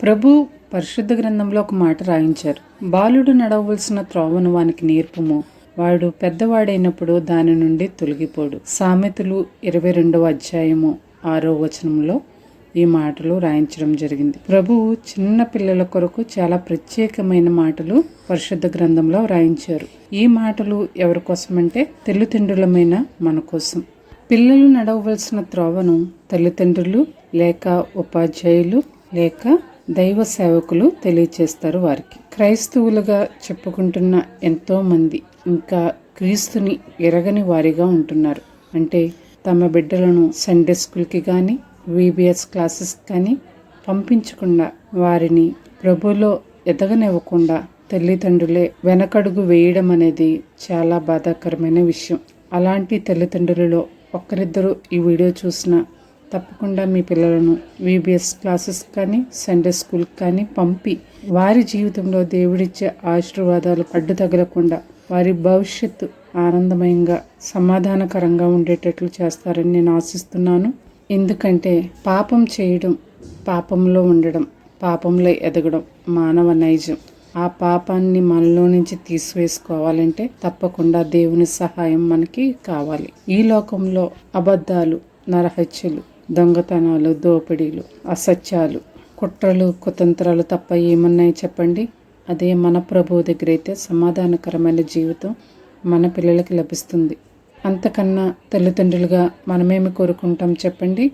ప్రభు పరిశుద్ధ గ్రంథంలో ఒక మాట రాయించారు. బాలుడు నడవలసిన త్రోవను వానికి నేర్పుము, వాడు పెద్దవాడైనప్పుడు దాని నుండి తొలగిపోడు. సామెతలు 22వ అధ్యాయము 6వ వచనంలో ఈ మాటలు రాయించడం జరిగింది. ప్రభువు చిన్న పిల్లల కొరకు చాలా ప్రత్యేకమైన మాటలు పరిశుద్ధ గ్రంథంలో రాయించారు. ఈ మాటలు ఎవరి కోసమంటే తల్లిదండ్రులమైన మన కోసం. పిల్లలు నడవవలసిన త్రోవను తల్లిదండ్రులు లేక ఉపాధ్యాయులు లేక దైవ సేవకులు తెలియచేస్తారు వారికి. క్రైస్తవులుగా చెప్పుకుంటున్న ఎంతో మంది ఇంకా క్రీస్తుని ఎరగని వారిగా ఉంటున్నారు. అంటే తమ బిడ్డలను సండే స్కూల్కి కానీ VBS క్లాసెస్ కానీ పంపించకుండా వారిని ప్రభులో ఎదగనివ్వకుండా తల్లిదండ్రులే వెనకడుగు వేయడం అనేది చాలా బాధాకరమైన విషయం. అలాంటి తల్లిదండ్రులలో ఒక్కరిద్దరు ఈ వీడియో చూసినా తప్పకుండా మీ పిల్లలను VBS క్లాసెస్ కానీ సండే స్కూల్ కానీ పంపి వారి జీవితంలో దేవుడిచ్చే ఆశీర్వాదాలు అడ్డు తగలకుండా వారి భవిష్యత్తు ఆనందమయంగా సమాధానకరంగా ఉండేటట్లు చేస్తారని నేను ఆశిస్తున్నాను. ఎందుకంటే పాపం చేయడం, పాపంలో ఉండడం, పాపంలో ఎదగడం మానవ నైజం. ఆ పాపాన్ని మనలో నుంచి తీసివేసుకోవాలంటే తప్పకుండా దేవుని సహాయం మనకి కావాలి. ఈ లోకంలో అబద్ధాలు, నరహత్యలు, దొంగతనాలు, దోపిడీలు, అసత్యాలు, కుట్రలు, కుతంత్రాలు తప్ప ఏమున్నాయి చెప్పండి? అదే మన ప్రభువు దగ్గర అయితే సమాధానకరమైన జీవితం మన పిల్లలకి లభిస్తుంది. అంతకన్నా తల్లిదండ్రులుగా మనమేమి కోరుకుంటాం చెప్పండి?